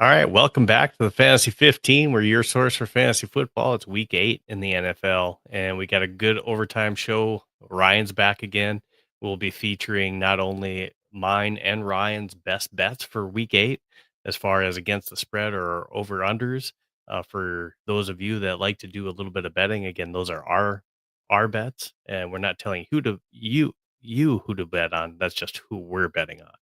All right, welcome back to the Fantasy 15. We're your source for fantasy football. It's week 8 in the NFL, and we got a good overtime show. Ryan's back again. We'll be featuring not only mine and Ryan's best bets for week 8, as far as against the spread or over unders. For those of you that like to do a little bit of betting, again, those are our bets, and we're not telling you who to bet on. That's just who we're betting on.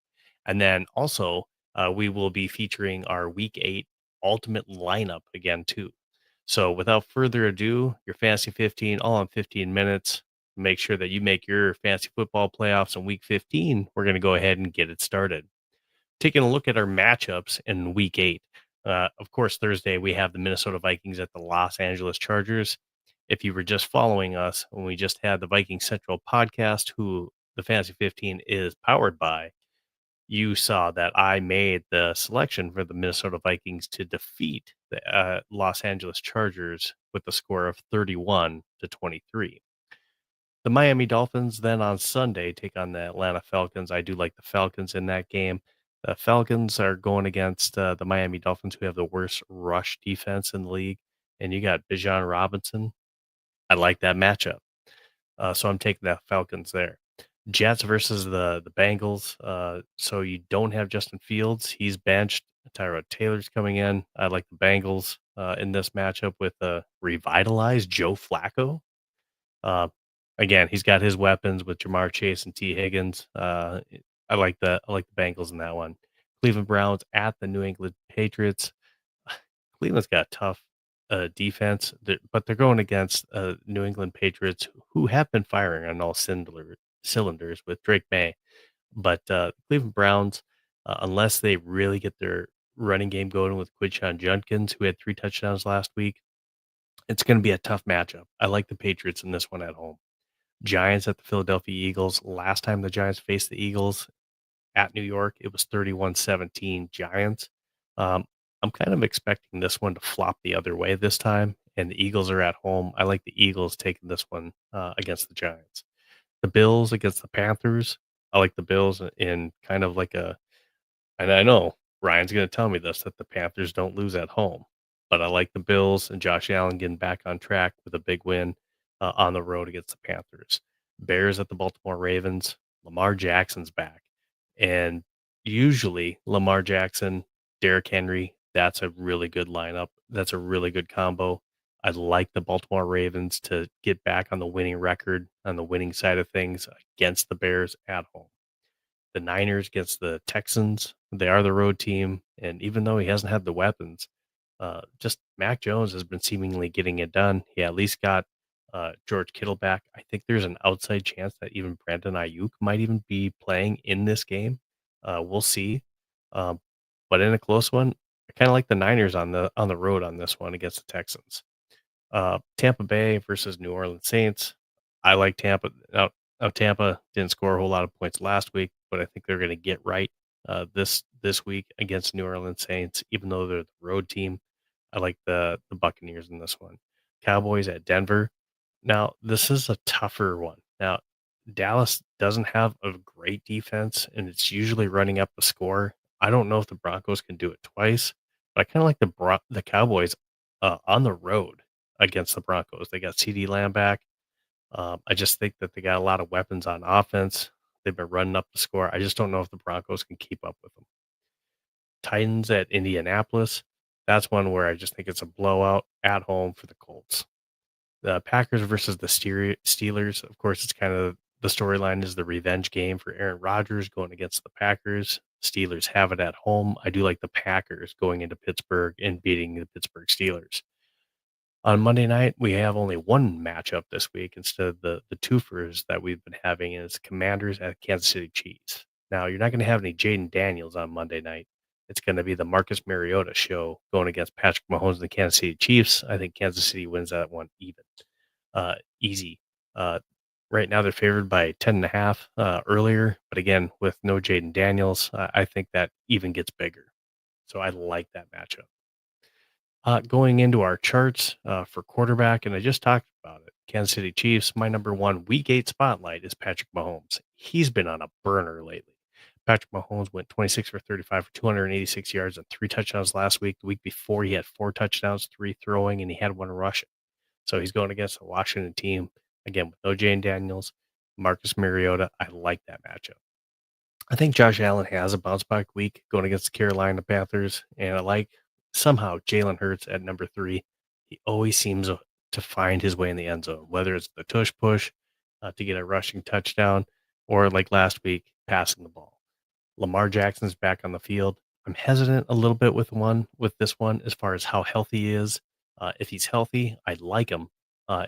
And then also we will be featuring our week 8 ultimate lineup again too. So without further ado, your fantasy 15 all in 15 minutes. Make sure that you make your fantasy football playoffs in week 15. We're going to go ahead and get it started. Taking a look at our matchups in week 8. Of course, Thursday we have the Minnesota Vikings at the Los Angeles Chargers. If you were just following us when we just had the Viking Central podcast, who the Fantasy 15 is powered by, you saw that I made the selection for the Minnesota Vikings to defeat the Los Angeles Chargers with the score of 31-23. The Miami Dolphins then on Sunday take on the Atlanta Falcons. I do like the Falcons in that game. The Falcons are going against the Miami Dolphins, who have the worst rush defense in the league. And you got Bijan Robinson. I like that matchup. So I'm taking the Falcons there. Jets versus the Bengals. So you don't have Justin Fields. He's benched. Tyrod Taylor's coming in. I like the Bengals in this matchup with a revitalized Joe Flacco. Uh, Again, he's got his weapons with Jamar Chase and T. Higgins. I like the Bengals in that one. Cleveland Browns at the New England Patriots. Cleveland's got a tough defense, but they're going against New England Patriots who have been firing on all cylinders with Drake May. But Cleveland Browns, unless they really get their running game going with Quinshon Judkins, who had 3 touchdowns last week, it's going to be a tough matchup. I like the Patriots in this one at home. Giants at the Philadelphia Eagles. Last time the Giants faced the Eagles at New York, it was 31-17 Giants. Um, I'm kind of expecting this one to flop the other way this time, and the Eagles are at home. I like the Eagles taking this one against the Giants. The Bills against the Panthers. I like the Bills in kind of like a, and I know Ryan's going to tell me this, that the Panthers don't lose at home, but I like the Bills and Josh Allen getting back on track with a big win on the road against the Panthers. Bears at the Baltimore Ravens. Lamar Jackson's back. And usually Lamar Jackson, Derrick Henry, that's a really good lineup. That's a really good combo. I'd like the Baltimore Ravens to get back on the winning record, on the winning side of things against the Bears at home. The Niners against the Texans, they are the road team. And even though he hasn't had the weapons, just Mac Jones has been seemingly getting it done. He at least got George Kittle back. I think there's an outside chance that even Brandon Ayuk might even be playing in this game. We'll see. Um, but in a close one, I kind of like the Niners on the road on this one against the Texans. Tampa Bay versus New Orleans Saints. I like Tampa. Now, Tampa didn't score a whole lot of points last week, but I think they're going to get right this week against New Orleans Saints, even though they're the road team. I like the Buccaneers in this one. Cowboys at Denver. Now, this is a tougher one. Now, Dallas doesn't have a great defense, and it's usually running up the score. I don't know if the Broncos can do it twice, but I kind of like the Cowboys on the road against the Broncos. They got CD Lamb back. I just think that they got a lot of weapons on offense. They've been running up the score. I just don't know if the Broncos can keep up with them. Titans at Indianapolis. That's one where I just think it's a blowout at home for the Colts. The Packers versus the Steelers. Of course, it's kind of the storyline is the revenge game for Aaron Rodgers going against the Packers. Steelers have it at home. I do like the Packers going into Pittsburgh and beating the Pittsburgh Steelers. On Monday night, we have only one matchup this week instead of the twofers that we've been having, and it's Commanders at Kansas City Chiefs. Now, you're not going to have any Jaden Daniels on Monday night. It's going to be the Marcus Mariota show going against Patrick Mahomes and the Kansas City Chiefs. I think Kansas City wins that one easy. Uh, right now, they're favored by 10.5 earlier, but again, with no Jaden Daniels, I think that even gets bigger. So I like that matchup. Going into our charts for quarterback, and I just talked about it. Kansas City Chiefs, my number one week 8 spotlight is Patrick Mahomes. He's been on a burner lately. Patrick Mahomes went 26 for 35 for 286 yards and 3 touchdowns last week. The week before, he had 4 touchdowns, three throwing, and he had one rushing. So he's going against a Washington team, again, with no Jane Daniels, Marcus Mariota. I like that matchup. I think Josh Allen has a bounce back week going against the Carolina Panthers, and I like somehow Jalen Hurts at number 3. He always seems to find his way in the end zone, whether it's the tush push to get a rushing touchdown or like last week, passing the ball. Lamar Jackson's back on the field. I'm hesitant a little bit with this one as far as how healthy he is. If he's healthy, I like him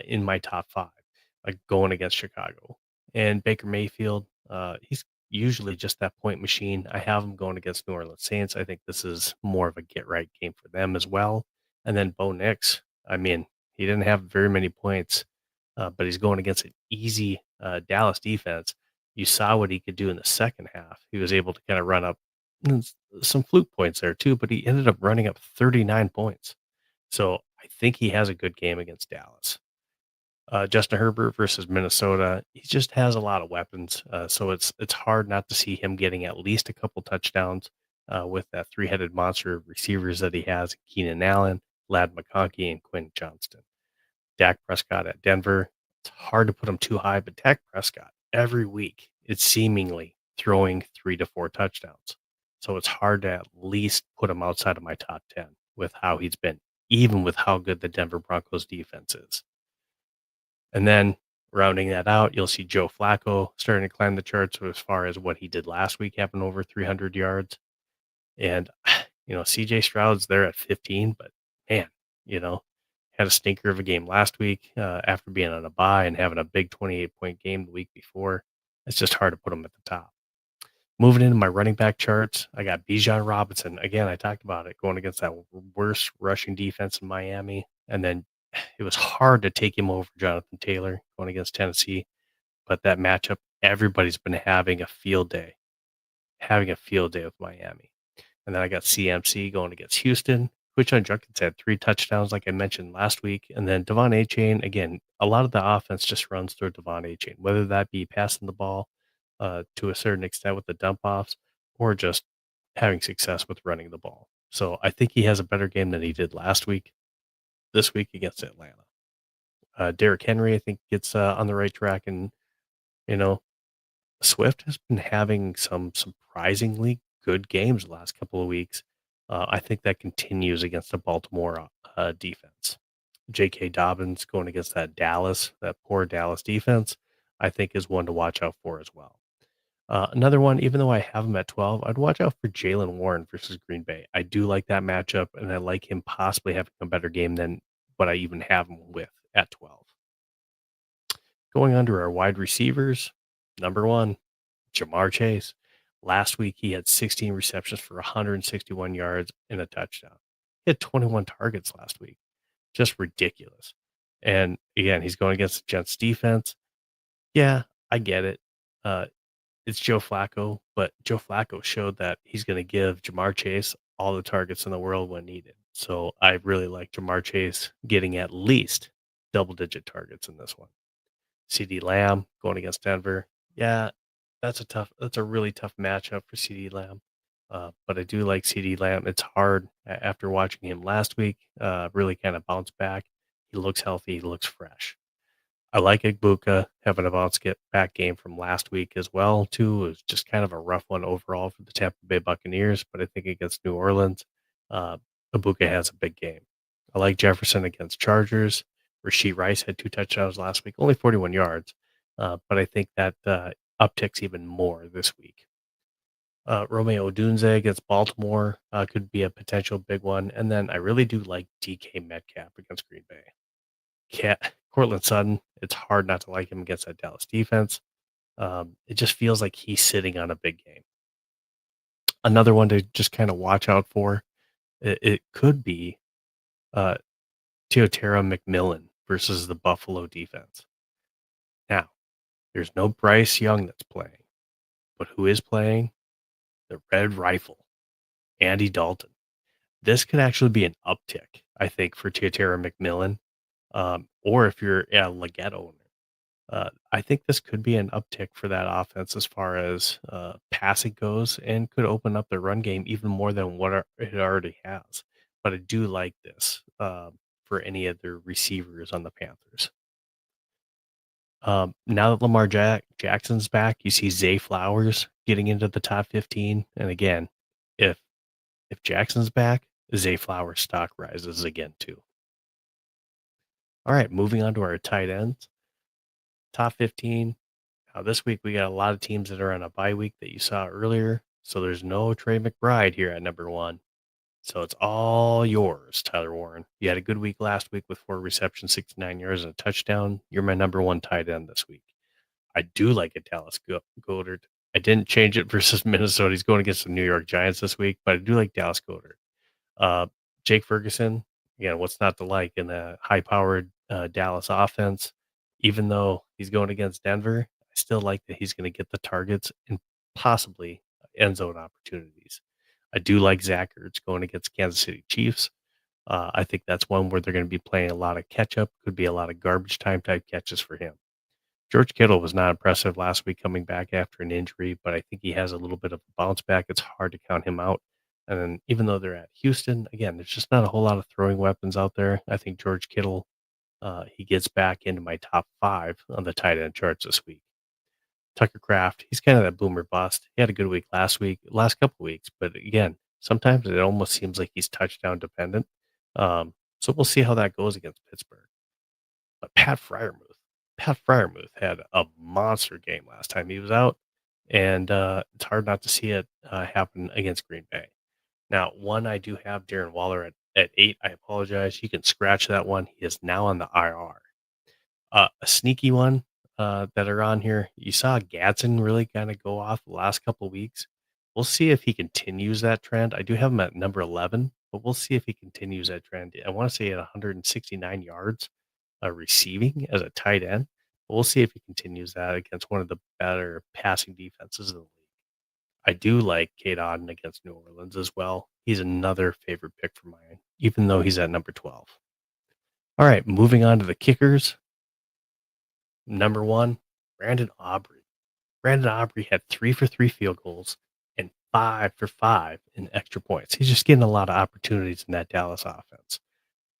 in my top 5, like going against Chicago. And Baker Mayfield, he's usually just that point machine. I have him going against New Orleans Saints. I think this is more of a get right game for them as well. And then Bo Nix, I mean, he didn't have very many points, but he's going against an easy Dallas defense. You saw what he could do in the second half. He was able to kind of run up some fluke points there too, but he ended up running up 39 points. So I think he has a good game against Dallas. Justin Herbert versus Minnesota, he just has a lot of weapons, so it's hard not to see him getting at least a couple touchdowns with that three-headed monster of receivers that he has: Keenan Allen, Lad McConkey, and Quinn Johnston. Dak Prescott at Denver, it's hard to put him too high, but Dak Prescott every week it's seemingly throwing 3 to 4 touchdowns, so it's hard to at least put him outside of my top 10 with how he's been, even with how good the Denver Broncos defense is. And then rounding that out, you'll see Joe Flacco starting to climb the charts as far as what he did last week, having over 300 yards. And, CJ Stroud's there at 15, but man, you know, had a stinker of a game last week after being on a bye and having a big 28-point game the week before. It's just hard to put him at the top. Moving into my running back charts, I got Bijan Robinson. Again, I talked about it going against that worst rushing defense in Miami. And then it was hard to take him over Jonathan Taylor going against Tennessee. But that matchup, everybody's been having a field day with Miami. And then I got CMC going against Houston. Quinshon Judkins had 3 touchdowns, like I mentioned last week. And then Devon Achane, again, a lot of the offense just runs through Devon Achane, whether that be passing the ball to a certain extent with the dump offs or just having success with running the ball. So I think he has a better game than he did last week, this week against Atlanta. Derrick Henry, I think, gets on the right track. And, you know, Swift has been having some surprisingly good games the last couple of weeks. I think that continues against the Baltimore defense. J.K. Dobbins going against that poor Dallas defense, I think is one to watch out for as well. Another one, even though I have him at 12, I'd watch out for Jalen Warren versus Green Bay. I do like that matchup, and I like him possibly having a better game than what I even have him with at 12. Going under our wide receivers, number 1, Jamar Chase. Last week, he had 16 receptions for 161 yards and a touchdown. He had 21 targets last week. Just ridiculous. And again, he's going against the Jets defense. Yeah, I get it. Uh, it's Joe Flacco, but Joe Flacco showed that he's going to give Jamar Chase all the targets in the world when needed. So I really like Jamar Chase getting at least double digit targets in this one. CD Lamb going against Denver. Yeah, that's a really tough matchup for CD Lamb. But I do like CD Lamb. It's hard after watching him last week, really kind of bounce back. He looks healthy, he looks fresh. I like Igbuka having a bounce get back game from last week as well, too. It was just kind of a rough one overall for the Tampa Bay Buccaneers, but I think against New Orleans, uh, Igbuka has a big game. I like Jefferson against Chargers. Rasheed Rice had 2 touchdowns last week, only 41 yards, but I think that upticks even more this week. Romeo Odunze against Baltimore could be a potential big one, and then I really do like DK Metcalf against Green Bay. Cortland Sutton, it's hard not to like him against that Dallas defense. It just feels like he's sitting on a big game. Another one to just kind of watch out for, it could be uh, Teotera McMillan versus the Buffalo defense. Now, there's no Bryce Young that's playing, but who is playing? The Red Rifle, Andy Dalton. This could actually be an uptick, I think, for Teotera McMillan, or if you're a Leggett owner. I think this could be an uptick for that offense as far as passing goes, and could open up the run game even more than it already has. But I do like this for any of the receivers on the Panthers. Now that Jackson's back, you see Zay Flowers getting into the top 15. And again, if Jackson's back, Zay Flowers stock rises again too. All right, moving on to our tight ends. Top 15. Now this week we got a lot of teams that are on a bye week that you saw earlier. So there's no Trey McBride here at number one. So it's all yours, Tyler Warren. You had a good week last week with 4 receptions, 69 yards, and a touchdown. You're my number one tight end this week. I do like it, Dallas Goddard. I didn't change it versus Minnesota. He's going against the New York Giants this week, but I do like Dallas Goddard. Uh, Jake Ferguson, again, what's not to like in a high-powered Dallas offense? Even though he's going against Denver, I still like that he's going to get the targets and possibly end zone opportunities. I do like Zach Ertz going against Kansas City Chiefs. I think that's one where they're going to be playing a lot of catch up. Could be a lot of garbage time type catches for him. George Kittle was not impressive last week coming back after an injury, but I think he has a little bit of a bounce back. It's hard to count him out. And then even though they're at Houston, again, there's just not a whole lot of throwing weapons out there. I think George Kittle, he gets back into my top 5 on the tight end charts this week. Tucker Kraft, he's kind of that boomer bust. He had a good week last couple weeks, but again, sometimes it almost seems like he's touchdown dependent. So we'll see how that goes against Pittsburgh. But Pat Fryermuth had a monster game last time he was out, and it's hard not to see it happen against Green Bay. Now, one I do have Darren Waller at 8. I apologize. You can scratch that one. He is now on the IR. A sneaky one that are on here. You saw Gadsden really kind of go off the last couple weeks. We'll see if he continues that trend. I do have him at number 11, but we'll see if he continues that trend. I want to say at 169 yards receiving as a tight end. But we'll see if he continues that against one of the better passing defenses in the league. I do like Kate Auden against New Orleans as well. He's another favorite pick for mine, even though he's at number 12. All right, moving on to the kickers. Number 1, Brandon Aubrey. Brandon Aubrey had 3 for 3 field goals and 5 for 5 in extra points. He's just getting a lot of opportunities in that Dallas offense.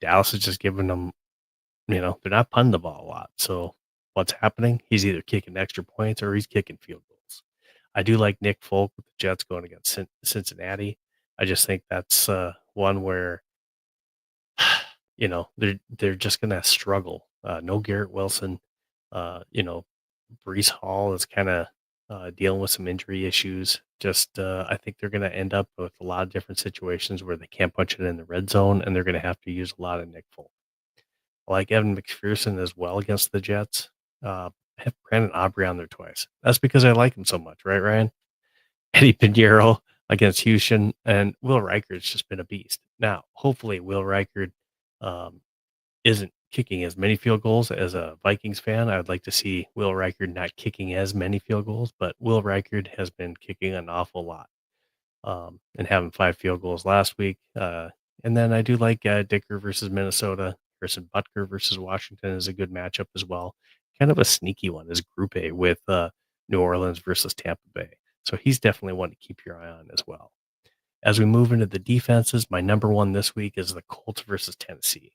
Dallas is just giving them, they're not punting the ball a lot. So what's happening? He's either kicking extra points or he's kicking field goals. I do like Nick Folk with the Jets going against Cincinnati. I just think that's one where they're just gonna struggle. No Garrett Wilson. Brees Hall is kind of dealing with some injury issues. Just I think they're gonna end up with a lot of different situations where they can't punch it in the red zone, and they're gonna have to use a lot of Nick Folk. I like Evan McPherson as well against the Jets. I have Brandon Aubrey on there twice. That's because I like him so much, right, Ryan? Eddie Pinheiro against Houston, and Will Reichard's just been a beast. Now, hopefully, Will Reichard um, isn't kicking as many field goals as a Vikings fan. I'd like to see Will Reichard not kicking as many field goals, but Will Reichard has been kicking an awful lot and having 5 field goals last week. And then I do like Dicker versus Minnesota. Harrison Butker versus Washington is a good matchup as well. Kind of a sneaky one is Group A with New Orleans versus Tampa Bay. So he's definitely one to keep your eye on as well. As we move into the defenses, my number 1 this week is the Colts versus Tennessee.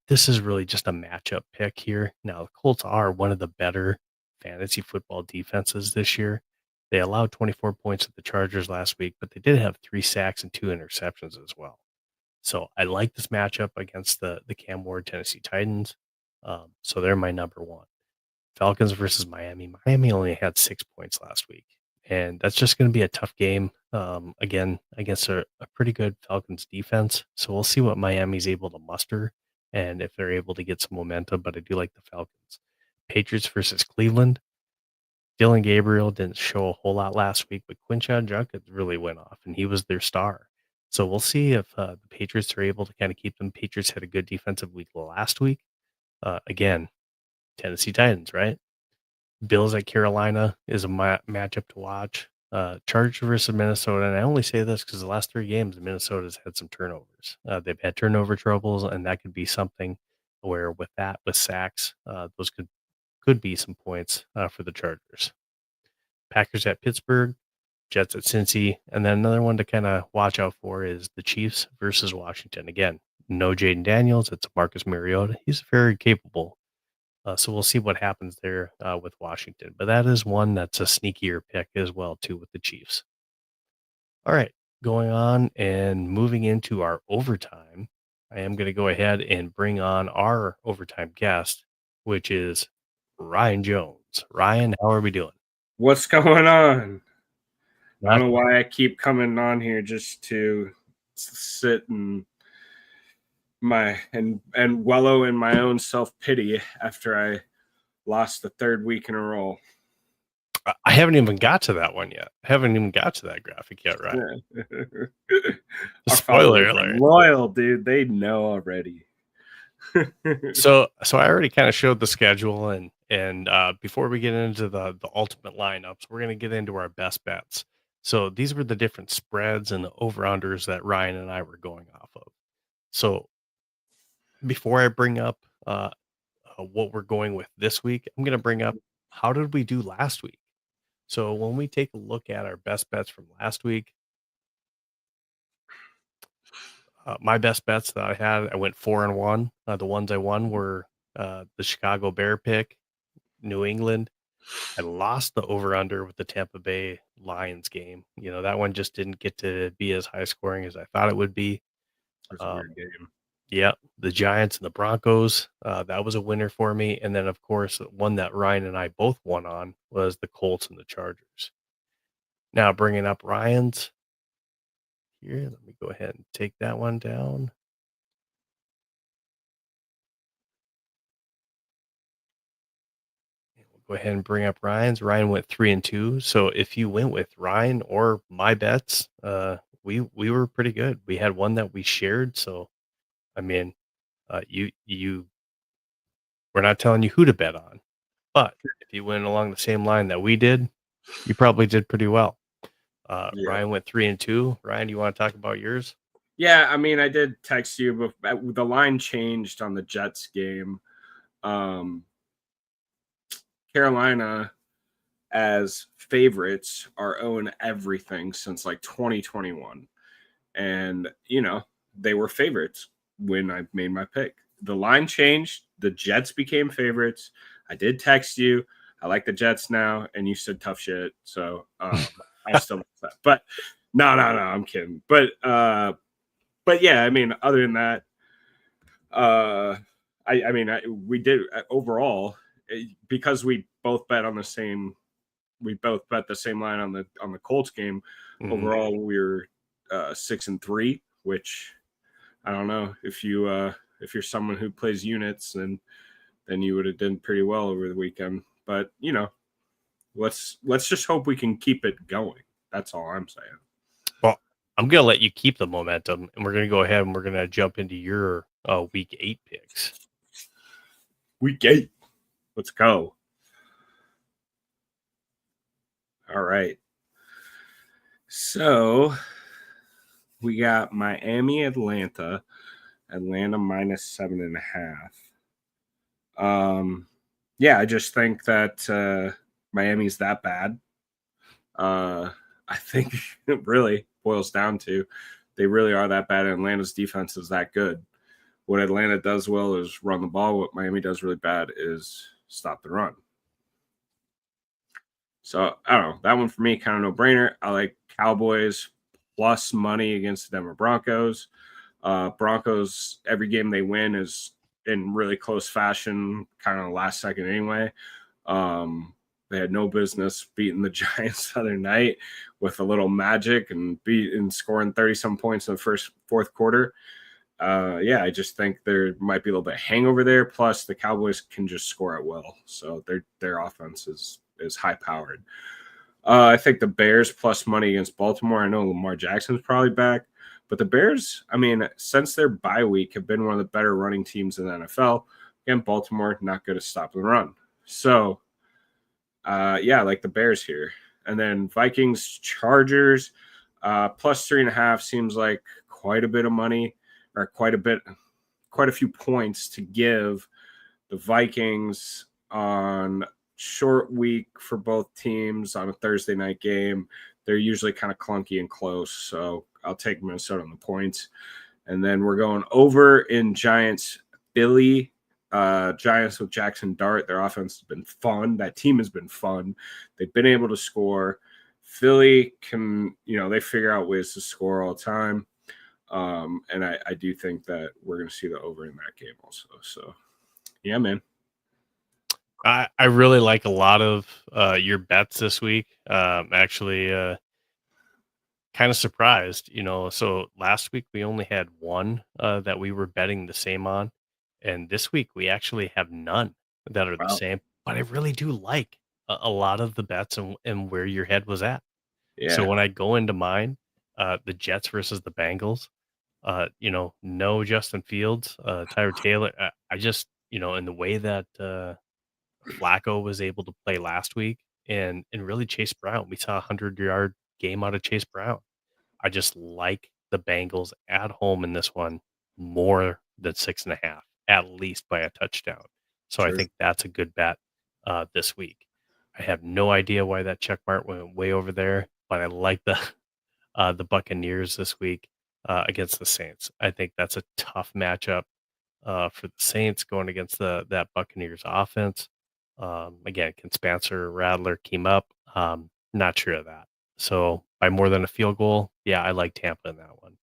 This is really just a matchup pick here. Now, the Colts are one of the better fantasy football defenses this year. They allowed 24 points to the Chargers last week, but they did have 3 sacks and 2 interceptions as well. So I like this matchup against the Cam Ward Tennessee Titans. So they're my number 1. Falcons versus Miami. Miami only had 6 points last week, and that's just going to be a tough game again against a pretty good Falcons defense. So we'll see what Miami's able to muster and if they're able to get some momentum. But I do like the Falcons. Patriots versus Cleveland. Dylan Gabriel didn't show a whole lot last week, but Quinshon Judkins really went off, and he was their star. So we'll see if the Patriots are able to kind of keep them. Patriots had a good defensive week last week. Again, Tennessee Titans, right? Bills at Carolina is a matchup to watch. Chargers versus Minnesota, and I only say this because the last 3 games, Minnesota's had some turnovers. They've had turnover troubles, and that could be something where with sacks, those could could be some points for the Chargers. Packers at Pittsburgh, Jets at Cincy, and then another one to kind of watch out for is the Chiefs versus Washington. Again, no Jaden Daniels. It's Marcus Mariota. He's very capable. So we'll see what happens there with Washington. But that is one that's a sneakier pick as well, too, with the Chiefs. All right, going on and moving into our overtime, I am going to go ahead and bring on our overtime guest, which is Ryan Jones. Ryan, how are we doing? What's going on? I don't know why I keep coming on here just to sit and wallow in my own self-pity after I lost the third week in a row. I haven't even got to that one yet. I haven't even got to that graphic yet, right? Spoiler alert. Loyal, dude. They know already. So I already kind of showed the schedule, and before we get into the ultimate lineups, we're going to get into our best bets. So these were the different spreads and the over-unders that Ryan and I were going off of. So before I bring up what we're going with this week, I'm going to bring up how did we do last week. So when we take a look at our best bets from last week, my best bets that I had, I went 4-1. The ones I won were the Chicago Bear pick, New England. I lost the over-under with the Tampa Bay Lions game. You know, that one just didn't get to be as high scoring as I thought it would be. That's a weird game. Yeah, the Giants and the Broncos, that was a winner for me. And then, of course, one that Ryan and I both won on was the Colts and the Chargers. Now, bringing up Ryan's here, let me go ahead and take that one down. Go ahead and bring up Ryan's. Ryan went 3-2. So if you went with Ryan or my bets, we were pretty good. We had one that we shared. So, I mean, we're not telling you who to bet on, but if you went along the same line that we did, you probably did pretty well. Yeah. Ryan went 3-2. Ryan, do you want to talk about yours? Yeah, I mean, I did text you, but the line changed on the Jets game. Carolina, as favorites, are owing everything since like 2021. And, you know, they were favorites when I made my pick. The line changed. The Jets became favorites. I did text you. I like the Jets now. And you said tough shit. So I still like that. But no, I'm kidding. But yeah, I mean, other than that, we did overall, because we both bet the same line on the Colts game. Mm-hmm. Overall, we were 6-3, which I don't know if you're someone who plays units, then you would have done pretty well over the weekend. But you know, let's just hope we can keep it going. That's all I'm saying. Well, I'm gonna let you keep the momentum, and we're gonna go ahead and we're gonna jump into your week 8 picks. Week 8. Let's go. All right. So we got Miami, Atlanta minus 7.5. Yeah, I just think that Miami's that bad. I think it really boils down to they really are that bad, and Atlanta's defense is that good. What Atlanta does well is run the ball. What Miami does really bad is stop the run. So, I don't know. That one for me, kind of no-brainer. I like Cowboys plus money against the Denver Broncos. Broncos, every game they win is in really close fashion, kind of last second anyway. They had no business beating the Giants the other night with a little magic and scoring 30-some points in the fourth quarter. Yeah, I just think there might be a little bit of hangover there. Plus, the Cowboys can just score at will, so their offense is high-powered. I think the Bears plus money against Baltimore. I know Lamar Jackson's probably back, but the Bears, I mean, since their bye week, have been one of the better running teams in the NFL. Again, Baltimore, not good at stopping the run. So, yeah, I like the Bears here. And then Vikings, Chargers, plus 3.5 seems like quite a bit of money, or quite a few points to give the Vikings on short week for both teams on a Thursday night game. They're usually kind of clunky and close, so I'll take Minnesota on the points. And then we're going over in Giants Philly. Giants with Jackson Dart. Their offense has been fun. That team has been fun. They've been able to score. Philly can, they figure out ways to score all the time. And I do think that we're going to see the over in that game also. So, yeah, man. I really like a lot of your bets this week. Actually, kind of surprised, So last week we only had one that we were betting the same on, and this week we actually have none that are the same. But I really do like a lot of the bets and where your head was at. Yeah. So when I go into mine, the Jets versus the Bengals, no Justin Fields, Tyler Taylor. I just, in the way that Flacco was able to play last week and really Chase Brown. We saw a 100-yard game out of Chase Brown. I just like the Bengals at home in this one more than 6.5, at least by a touchdown. So I think that's a good bet this week. I have no idea why that check mark went way over there, but I like the Buccaneers this week against the Saints. I think that's a tough matchup for the Saints going against that Buccaneers offense. Again, can Spencer Rattler keep up? Not sure of that. So by more than a field goal, yeah, I like Tampa in that one.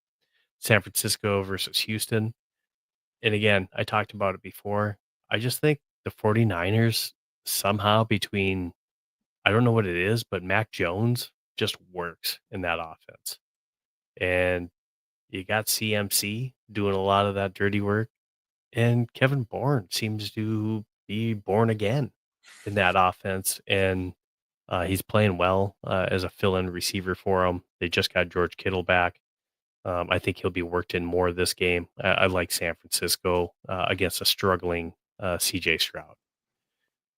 San Francisco versus Houston. And again, I talked about it before. I just think the 49ers somehow between, I don't know what it is, but Mac Jones just works in that offense. And you got CMC doing a lot of that dirty work. And Kevin Bourne seems to be born again in that offense. And he's playing well as a fill-in receiver for them. They just got George Kittle back. I think he'll be worked in more this game. I like San Francisco against a struggling CJ Stroud.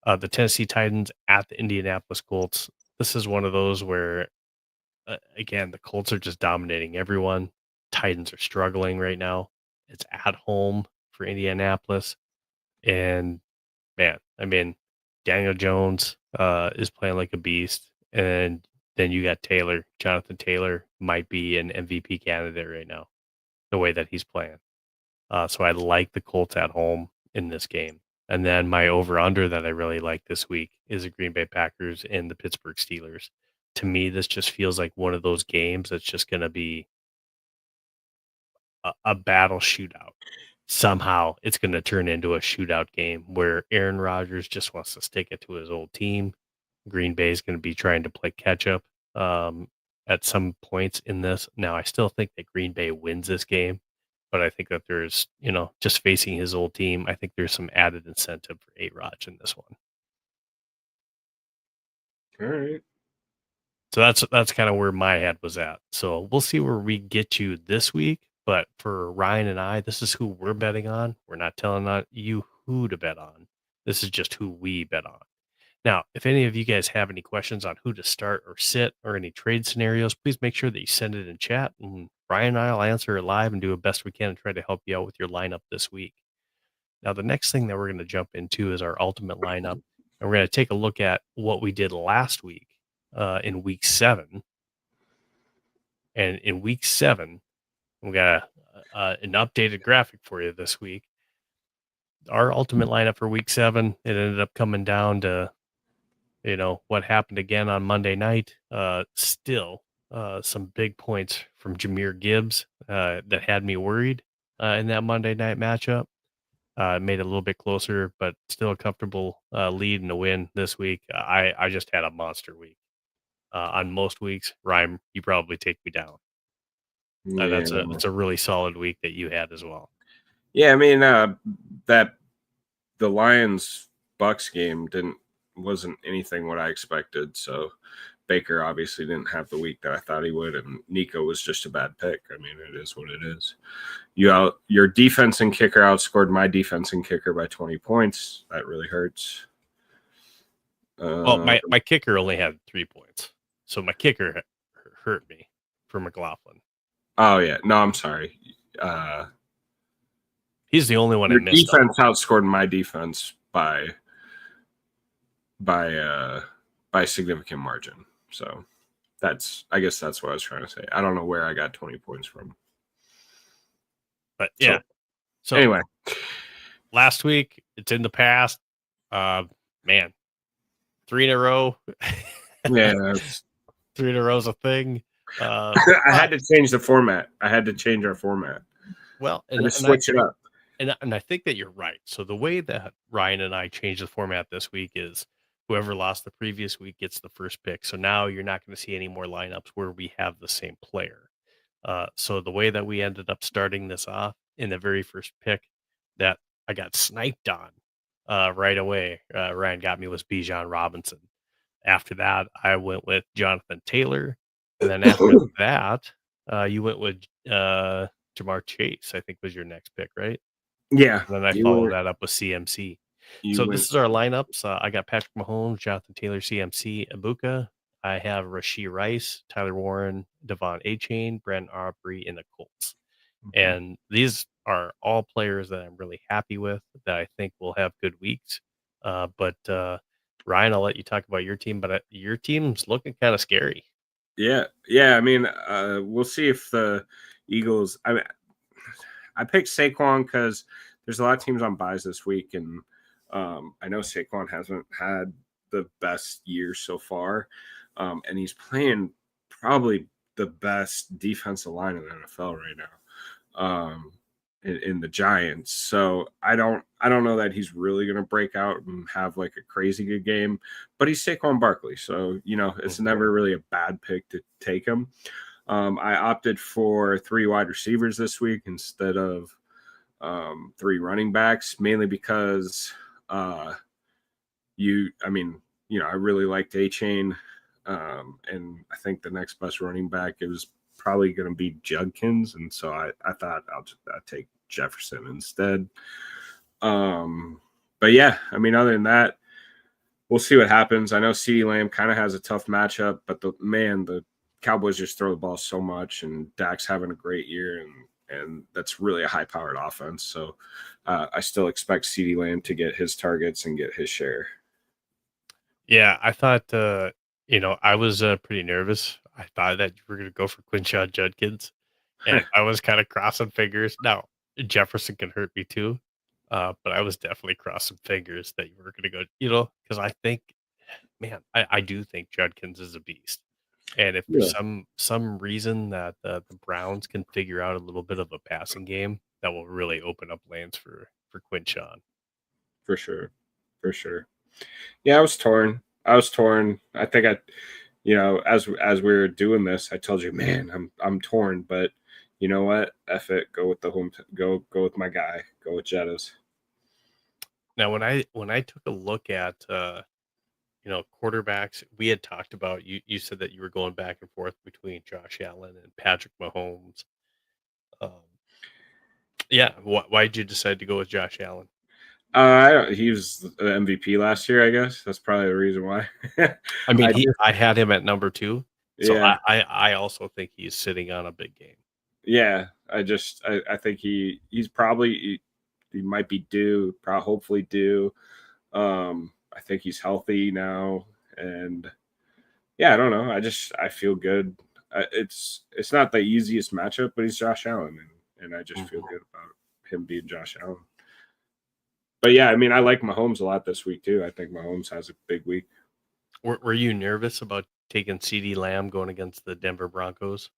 The Tennessee Titans at the Indianapolis Colts. This is one of those where, again, the Colts are just dominating everyone. Titans are struggling right now. It's at home for Indianapolis. And, man, I mean, Daniel Jones is playing like a beast. And then you got Taylor. Jonathan Taylor might be an MVP candidate right now, the way that he's playing. So I like the Colts at home in this game. And then my over-under that I really like this week is the Green Bay Packers and the Pittsburgh Steelers. To me, this just feels like one of those games that's just going to be a battle shootout. Somehow it's going to turn into a shootout game where Aaron Rodgers just wants to stick it to his old team. Green Bay is going to be trying to play catch up at some points in this. Now, I still think that Green Bay wins this game, but I think that there's, just facing his old team, I think there's some added incentive for A-Rod in this one. All right. So that's kind of where my head was at. So we'll see where we get you this week. But for Ryan and I, this is who we're betting on. We're not telling you who to bet on. This is just who we bet on. Now, if any of you guys have any questions on who to start or sit or any trade scenarios, please make sure that you send it in chat. And Ryan and I will answer it live and do the best we can and try to help you out with your lineup this week. Now, the next thing that we're going to jump into is our ultimate lineup. And we're going to take a look at what we did last week in week 7. And in week 7, we got an updated graphic for you this week. Our ultimate lineup for week 7, it ended up coming down to, what happened again on Monday night. Still, some big points from Jahmyr Gibbs that had me worried in that Monday night matchup. Made it a little bit closer, but still a comfortable lead and a win this week. I just had a monster week. On most weeks, Ryan, you probably take me down. That's a really solid week that you had as well. Yeah, I mean that the Lions Bucks game wasn't anything what I expected. So Baker obviously didn't have the week that I thought he would, and Nico was just a bad pick. I mean, it is what it is. Your defense and kicker outscored my defense and kicker by 20 points. That really hurts. Well, my kicker only had 3 points, so my kicker hurt me for McLaughlin. Oh yeah, no, I'm sorry. He's the only one. Your defense outscored my defense by by a significant margin. So I guess that's what I was trying to say. I don't know where I got 20 points from. But yeah. So So anyway, last week, it's in the past. Man, 3 in a row. yeah, 3 in a row is a thing. I had But to change the format. I had to change our format. well, I had to switch it up. and I think that you're right. So the way that Ryan and I changed the format this week is whoever lost the previous week gets the first pick. So now you're not going to see any more lineups where we have the same player. So the way that we ended up starting this off in the very first pick that I got sniped on right away, Ryan got me was Bijan Robinson. After that, I went with Jonathan Taylor, and then after that, you went with Jamar Chase. I think was your next pick, right? Yeah, And then I you followed went. that up with CMC. You So this went. is our lineups. I got Patrick Mahomes, Jonathan Taylor, CMC, Ibuka. I have Rashee Rice, Tyler Warren, Devon Achane, Brandon Aubrey in the Colts. Mhm. And these are all players that I'm really happy with that I think will have good weeks. But Ryan, I'll let you talk about your team, but your team's looking kind of scary. Yeah. I mean, we'll see if the Eagles. I picked Saquon because there's a lot of teams on buys this week, and I know Saquon hasn't had the best year so far, and he's playing probably the best defensive line in the NFL right now, in the Giants. So I don't know that he's really going to break out and have like a crazy good game, but he's Saquon Barkley, so it's Mhm. never really a bad pick to take him. I opted for 3 wide receivers this week instead of 3 running backs, mainly because uh, I really liked Achane, and I think the next best running back is probably going to be Judkins, and so I thought I'll take Jefferson instead. Um, but yeah, I mean, other than that, we'll see what happens. I know CeeDee Lamb kind of has a tough matchup, but the Cowboys just throw the ball so much, and Dak's having a great year, and that's really a high powered offense. So I still expect CeeDee Lamb to get his targets and get his share. Yeah, I thought, I was pretty nervous. I thought that you were going to go for Quinshon Judkins, and I was kind of crossing fingers. Now, Jefferson can hurt me too, but I was definitely crossing fingers that you were going to go, because I think, man, I do think Judkins is a beast. And if for Yeah, some reason that the Browns can figure out a little bit of a passing game, that will really open up lanes for Quinshon. for sure, for sure. Yeah, I was torn. I was torn. I think as we were doing this, I told you, man, I'm torn, but you know what? F it. Go with the go with my guy. Go with Jettas. Now, when I took a look at quarterbacks, we had talked about you said that you were going back and forth between Josh Allen and Patrick Mahomes. Um, yeah, why did you decide to go with Josh Allen? He was the MVP last year, I guess. That's probably the reason why. I mean, I just, I had him at number 2, so yeah, I also think he's sitting on a big game. yeah. I think he's probably he might be due, hopefully due. I think he's healthy now, and yeah, I don't know. I feel good. It's not the easiest matchup, but he's Josh Allen, and I just feel Mhm. good about him being Josh Allen. But yeah, I mean, I like Mahomes a lot this week too. I think Mahomes has a big week. Were you nervous about taking CeeDee Lamb going against the Denver Broncos?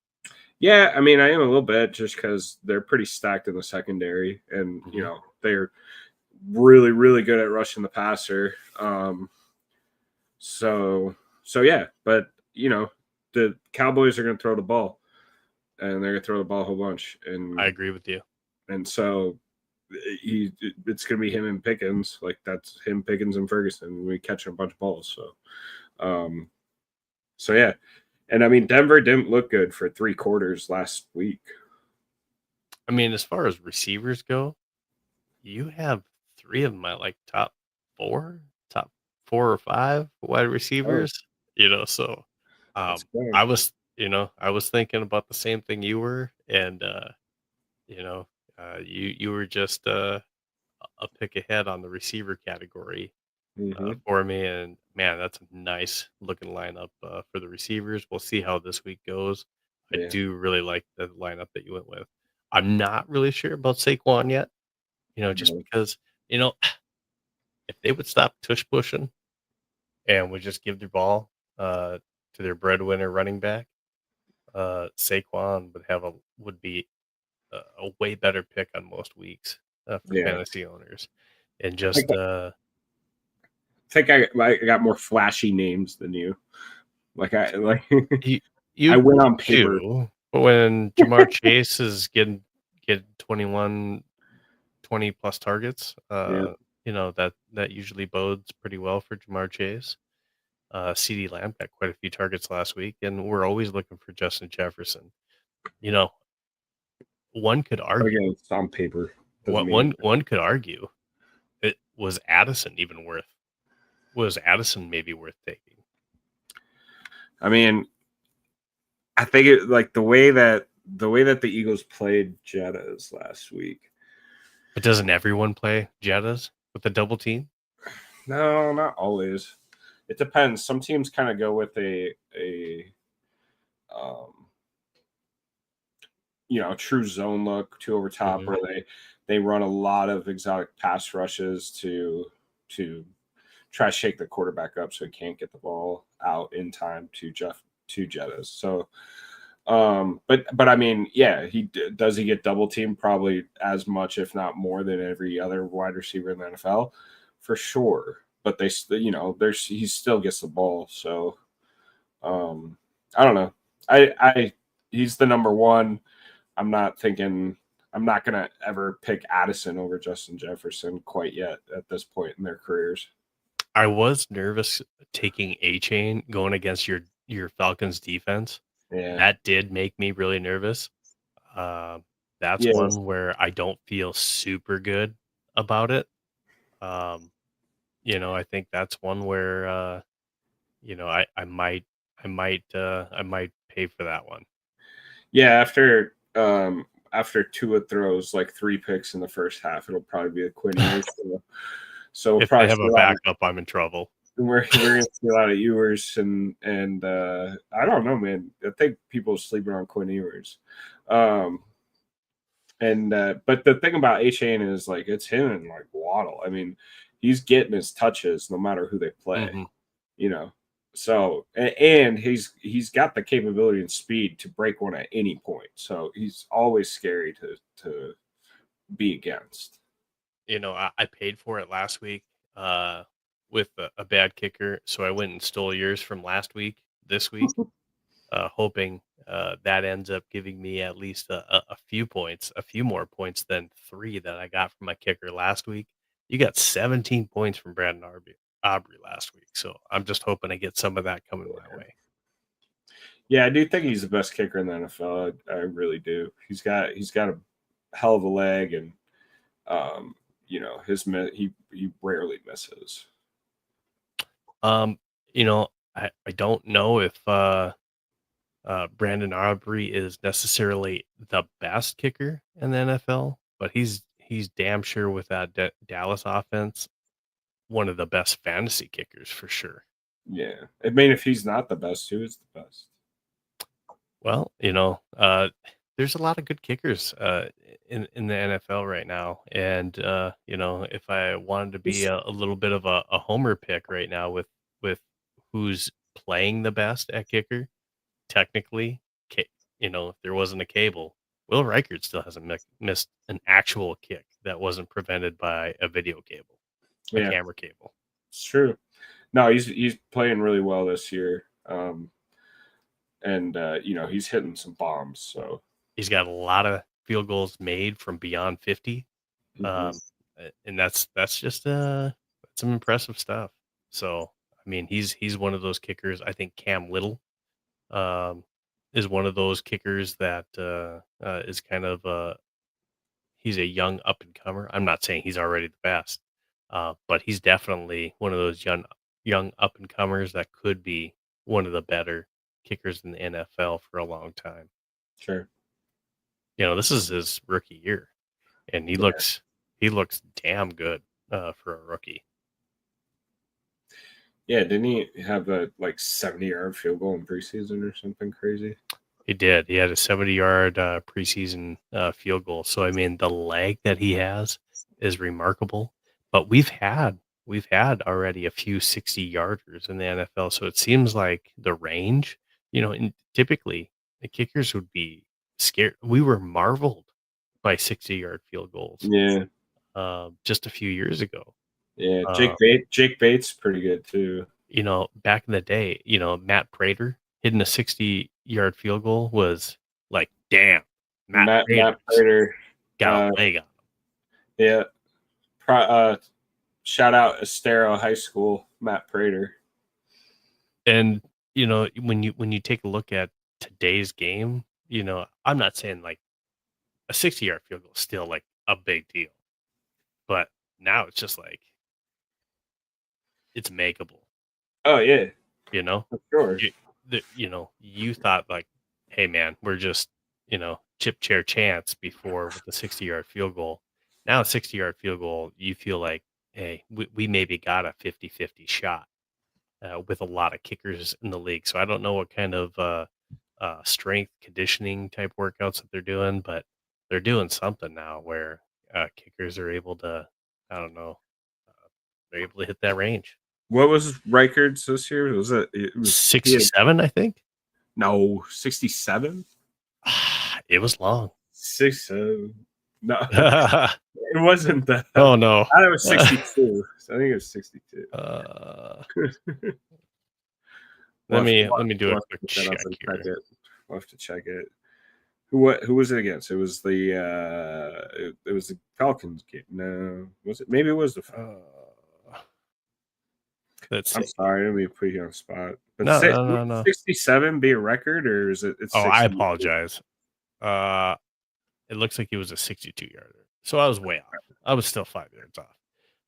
Yeah, I mean, I am a little bit just because they're pretty stacked in the secondary, and Mhm. they're really, really good at rushing the passer. So yeah, but the Cowboys are going to throw the ball, and they're going to throw the ball a whole bunch, I agree with you. and so it's going to be him and Pickens, like that's him, Pickens, and Ferguson. We catching a bunch of balls, um, so yeah, and I mean Denver didn't look good for 3 quarters last week. I mean, as far as receivers go, you have 3 of my, like, top 4 or 5 wide Oh, receivers, so, that's um, good. I was thinking about the same thing you were, and, you know, you were just, a pick ahead on the receiver category. Mhm. for me. And man, that's a nice looking lineup for the receivers. We'll see how this week goes. I Yeah. do really like the lineup that you went with. I'm not really sure about Saquon yet, just Mhm. because, you know, if they would stop tush pushing and would just give the ball to their breadwinner running back, Saquon would be a way better pick on most weeks for Yeah. fantasy owners. And I think just I got more flashy names than you. Like you, I you went on paper. do, but when Jamar Chase is getting 21, 20 plus targets, Yeah. that usually bodes pretty well for Jamar Chase. CD Lamb got quite a few targets last week, and we're always looking for Justin Jefferson. You know, one could argue, Again, it's on paper. Doesn't what mean one could argue, it was Addison maybe worth taking? I mean, I think it like the way that the Eagles played Jettas last week. But doesn't everyone play Jettas with a double team? No, not always. It depends. Some teams kind of go with a um true zone look, two over top, Mhm. where they run a lot of exotic pass rushes to try to shake the quarterback up so he can't get the ball out in time to Jettas. So but I mean, yeah, does he get double teamed probably as much, if not more, than every other wide receiver in the NFL, for sure. But there's he still gets the ball. So um, I don't know. I he's the number one. I'm not thinking. I'm not gonna ever pick Addison over Justin Jefferson quite yet at this point in their careers. I was nervous taking A Chain going against your Falcons defense. Yeah, That did make me really nervous. Um, that's yeah, one where I don't feel super good about it. Um, I think that's one where I might pay for that one. yeah. After Tua throws like three picks in the first half, it'll probably be a Quinn Ewers. So we'll If they probably have see a a lot of backup, I'm in trouble. we're gonna see a lot of Ewers and I don't know, man. I think people are sleeping on Quinn Ewers. Um, and but the thing about A Chain is like it's him and like Waddle. I mean, he's getting his touches no matter who they play. Mhm. You know. So and he's got the capability and speed to break one at any point. So he's always scary to be against. I paid for it last week uh, with a bad kicker, so I went and stole yours from last week, this week, hoping that ends up giving me at least a few points, a few more points than 3 that I got from my kicker last week. You got 17 points from Brandon Aubrey last week, so I'm just hoping I get some of that coming my way. Yeah, I do think he's the best kicker in the NFL. I really do. He's got a hell of a leg, and um, he rarely misses. Um, I don't know if Brandon Aubrey is necessarily the best kicker in the NFL, but he's damn sure with that Dallas offense, one of the best fantasy kickers for sure. Yeah, I mean, if he's not the best, who is the best? Well, there's a lot of good kickers in the NFL right now, and if I wanted to be He's, a little bit of a homer pick right now with who's playing the best at kicker, technically, if there wasn't a cable, Will Reichard still hasn't missed an actual kick that wasn't prevented by a video cable, a yeah, camera cable. it's true. No, he's playing really well this year, and he's hitting some bombs. So He's got a lot of field goals made from beyond 50. mhm. Um, and that's just that's some impressive stuff. So, I mean, he's one of those kickers. I think Cam Little um, is one of those kickers that is kind of he's a young up and comer. I'm not saying he's already the best, but he's definitely one of those young up and comers that could be one of the better kickers in the NFL for a long time. Sure. This is his rookie year, and he looks damn good for a rookie. Yeah, didn't he have a like 70-yard field goal in preseason or something crazy? He did. He had a 70-yard preseason field goal. So I mean, the leg that he has is remarkable. But we've had already a few 60-yarders in the NFL. So it seems like the range, and typically the kickers would be scared. We were marveled by 60-yard field goals Yeah, just a few years ago. yeah. Uh, Jake Bates pretty good too. Back in the day, Matt Prater hitting a 60-yard field goal was like, damn, Matt Matt Prater's Prater. got a leg on him. Yeah. Shout out Estero High School, Matt Prater. And when you take a look at today's game, I'm not saying like a 60-yard field goal is still like a big deal, but now it's just like it's makeable. Oh yeah, You know, for sure. you thought like, hey man, we're just chip chair chance before with the 60-yard field goal. Now a 60-yard field goal, you feel like, hey, we maybe got a 50-50 shot with a lot of kickers in the league. So I don't know what kind of strength conditioning type workouts that they're doing, but they're doing something now where kickers are able to, I don't know, they're able to hit that range. What was Reichard's this year? Was it? It was he had 67, I think. no 67. It was long. 67. No, Oh it wasn't that. no. I thought it was 62. So I think it was 62. Let me do a quick look that up check and here. check it. We'll have to check it. Who was it against? It was the it was the Falcons game. No, was it? Maybe it was the Falcons. Let's I'm see. sorry, let me put you on the spot. But No. 67 be a record, or is it? It's Oh, I 60? apologize. It looks like it was a 62-yarder. So I was way off. I was still 5 yards off.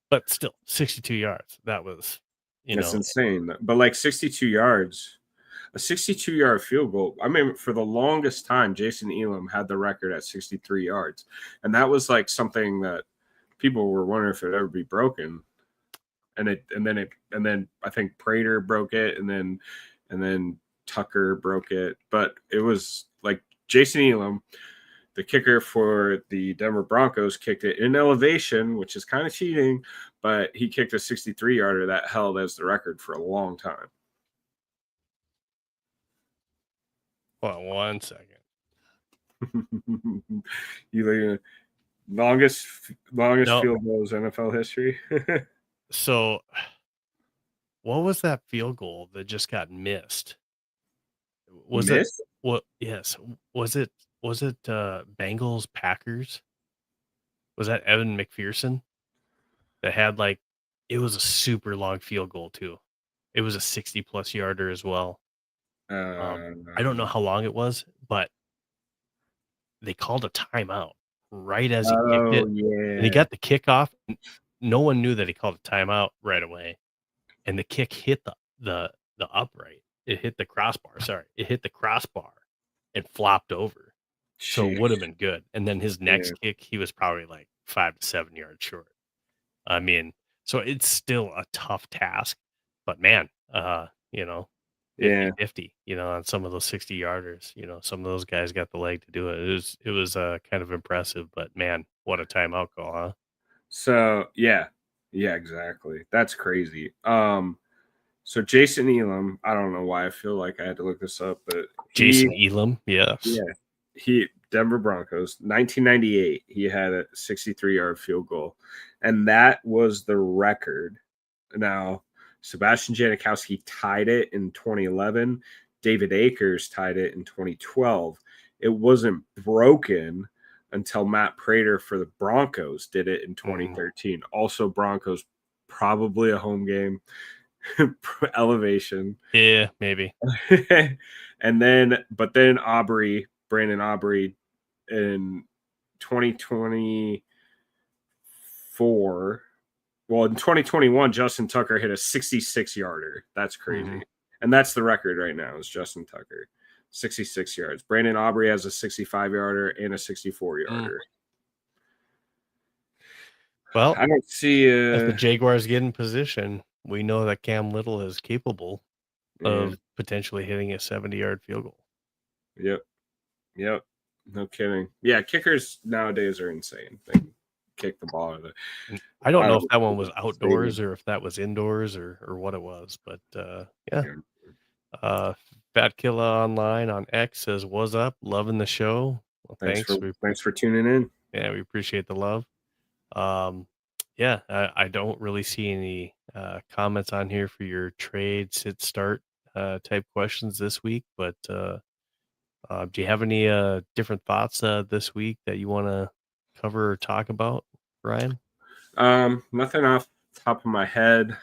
But still, 62 yards. That was, That's insane. But like 62 yards, a 62-yard field goal. I mean, for the longest time, Jason Elam had the record at 63 yards, and that was like something that people were wondering if it'd ever be broken. And then I think Prater broke it, and then Tucker broke it. But it was like Jason Elam, the kicker for the Denver Broncos, kicked it in elevation, which is kind of cheating, but he kicked a 63-yarder that held as the record for a long time. Hold on 1 second. You longest No. field goals NFL history. So what was that field goal that just got missed? Was it Missed? what yes. Was it Bengals Packers? Was that Evan McPherson that had like it was a super long field goal too. It was a 60 plus yarder as well. I don't know how long it was, but they called a timeout right as he kicked Oh it, and he yeah. got the kickoff. No one knew that he called a timeout right away, and the kick hit the upright. It hit the crossbar. Sorry, it hit the crossbar and flopped over. So it would have been good. And then his next kick, he was probably like 5 to 7 yards short. I mean, so it's still a tough task, but man, 50-50, on some of those 60 yarders, some of those guys got the leg to do it. It was kind of impressive, but man, what a timeout call, huh? So yeah, exactly. That's crazy. So Jason Elam, I don't know why I feel like I had to look this up, but Jason Elam, yes. Yeah, he Denver Broncos, 1998. He had a 63-yard field goal, and that was the record. Now, Sebastian Janikowski tied it in 2011. David Akers tied it in 2012. It wasn't broken until Matt Prater for the Broncos did it in 2013. Also, Broncos, probably a home game. Elevation. Yeah, maybe. And then Brandon Aubrey in 2024. Well, in 2021, Justin Tucker hit a 66-yarder. That's crazy. Mm-hmm. And that's the record right now is Justin Tucker. 66 yards. Brandon Aubrey has a 65-yarder and a 64-yarder. Well, I don't see if the Jaguars get in position, we know that Cam Little is capable Yeah. of potentially hitting a 70-yard field goal. Yep. Yep. No kidding. Yeah, kickers nowadays are insane. They can kick the ball I don't out know of if that one the was outdoors stadium. or if that was indoors or what it was, but yeah. Yeah. Uh, Fat Killa Online on X says, "Was up? Loving the show." Well, thanks. Thanks for tuning in. Yeah, we appreciate the love. Um, yeah, I don't really see any comments on here for your trade sit start type questions this week, but do you have any different thoughts this week that you want to cover or talk about, Ryan? Nothing off the top of my head.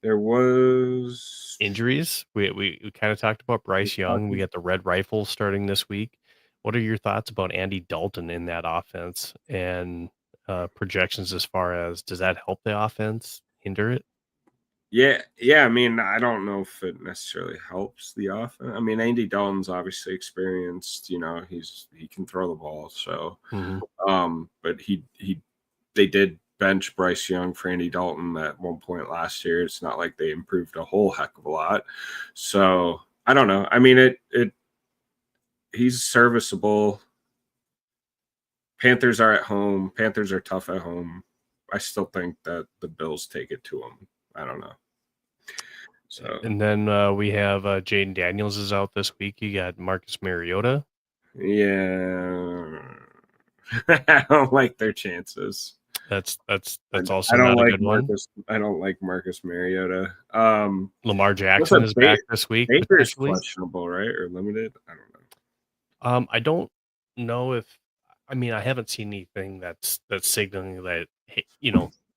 There was Injuries. We kind of talked about Bryce Young. We got the Red Rifle starting this week. What are your thoughts about Andy Dalton in that offense and projections as far as does that help the offense, hinder it? yeah. I mean, I don't know if it necessarily helps the offense. I mean, Andy Dalton's obviously experienced. He can throw the ball. So, Mm-hmm. but they did bench Bryce Young for Andy Dalton at one point last year. It's not like they improved a whole heck of a lot. So I don't know. I mean, he's serviceable. Panthers are at home. Panthers are tough at home. I still think that the Bills take it to them. I don't know. So And then we have Jaden Daniels is out this week. You got Marcus Mariota. yeah, I don't like their chances. That's I also don't not a like good one. Marcus. I don't like Marcus Mariota. Lamar What's Jackson up, is back this week Baker's potentially. questionable, right, or limited? I don't know. I don't know if I mean I haven't seen anything that's signaling that hey,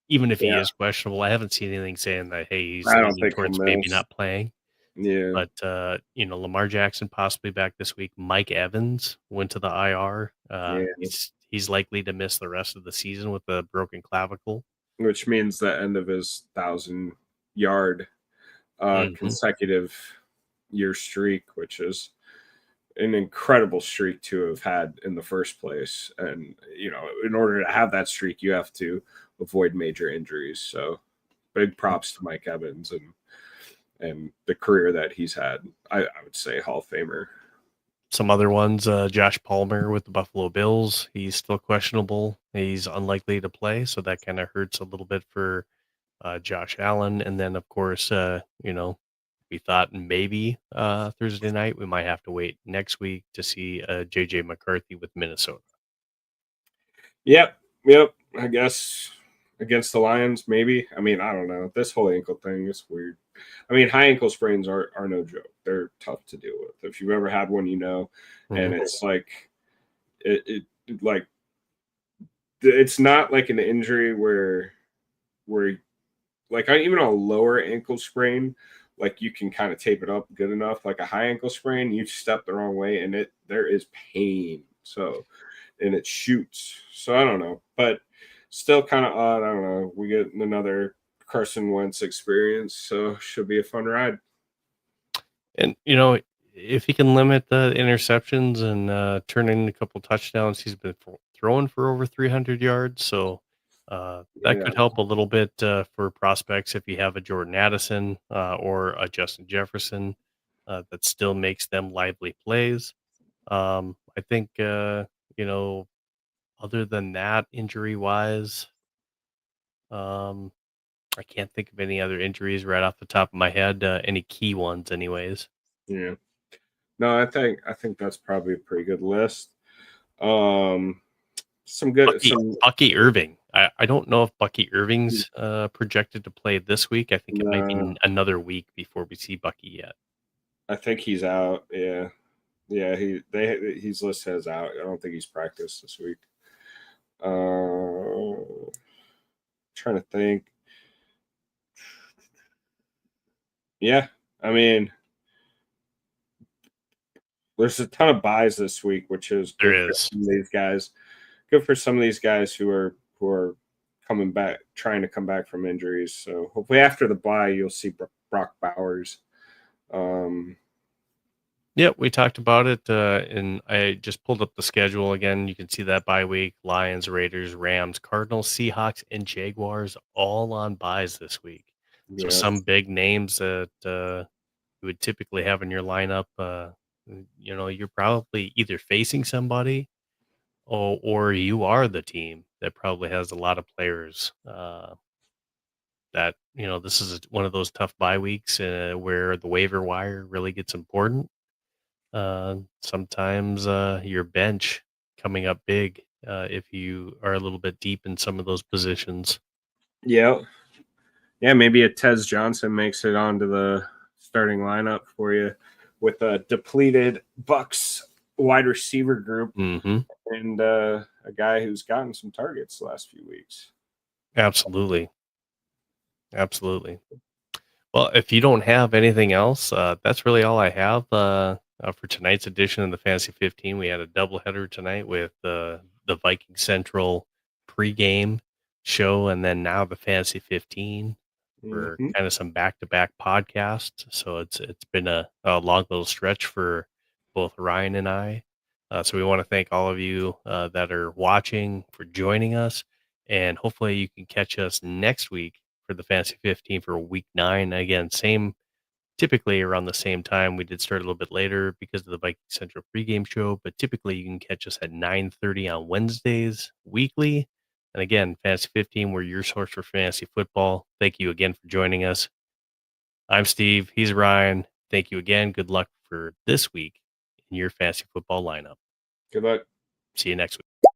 even if he Yeah, is questionable, I haven't seen anything saying that hey he's I don't leaning think he'll towards maybe miss. not playing. Yeah, But Lamar Jackson possibly back this week. Mike Evans went to the IR. yeah, He's likely to miss the rest of the season with a broken clavicle. which means the end of his 1,000 yard Hmm. consecutive year streak, which is an incredible streak to have had in the first place. And in order to have that streak, you have to avoid major injuries. So big props to Mike Evans and the career that he's had. I would say Hall of Famer. Some other ones, Josh Palmer with the Buffalo Bills. He's still questionable. He's unlikely to play, so that kind of hurts a little bit for Josh Allen. And then, of course, we thought maybe Thursday night. We might have to wait next week to see JJ McCarthy with Minnesota. Yep. I guess against the Lions, maybe. I mean, I don't know. This whole ankle thing is weird. I mean, high ankle sprains are no joke. They're tough to deal with. If you've ever had one, and Mhm. it's like like it's not like an injury where like even a lower ankle sprain, like you can kind of tape it up good enough. Like a high ankle sprain, you step the wrong way and there is pain. So and it shoots. So I don't know, but still kind of odd. I don't know. We get another Carson Wentz experience, so should be a fun ride. And if he can limit the interceptions and turn in a couple touchdowns, he's been throwing for over 300 yards. So that Yeah, could help a little bit for prospects if you have a Jordan Addison or a Justin Jefferson that still makes them lively plays. I think you know, other than that, injury wise, um, I can't think of any other injuries right off the top of my head. Any key ones, anyways. yeah. No, I think that's probably a pretty good list. Um, some Bucky Irving. I don't know if Bucky Irving's projected to play this week. I think it might be another week before we see Bucky yet. I think he's out. Yeah, yeah. He's listed as out. I don't think he's practiced this week. Trying to think. Yeah, I mean, there's a ton of buys this week, which is There good for is. some of these guys. Good for some of these guys who are coming back, trying to come back from injuries. So hopefully after the bye, you'll see Brock Bowers. Um, Yep, we talked about it, and I just pulled up the schedule again. You can see that bye week: Lions, Raiders, Rams, Cardinals, Seahawks, and Jaguars all on byes this week. So Yeah. some big names that you would typically have in your lineup. You're probably either facing somebody or you are the team that probably has a lot of players that this is one of those tough bye weeks where the waiver wire really gets important. Sometimes your bench coming up big if you are a little bit deep in some of those positions. Yeah. Yeah, maybe a Tez Johnson makes it onto the starting lineup for you with a depleted Bucks wide receiver group Hmm. and a guy who's gotten some targets the last few weeks. Absolutely. Absolutely. Well, if you don't have anything else, that's really all I have for tonight's edition of the Fantasy 15. We had a doubleheader tonight with the Viking Central pregame show, and then now the Fantasy 15 for Mhm. kind of some back-to-back podcasts. So it's been a long little stretch for both Ryan and I. So we want to thank all of you that are watching for joining us, and hopefully you can catch us next week for the Fantasy 15 for week 9. Again, typically around the same time. We did start a little bit later because of the Viking Central pregame show, but typically you can catch us at 9:30 on Wednesdays weekly. And again, Fantasy 15, we're your source for fantasy football. Thank you again for joining us. I'm Steve. He's Ryan. Thank you again. Good luck for this week in your fantasy football lineup. Good luck. See you next week.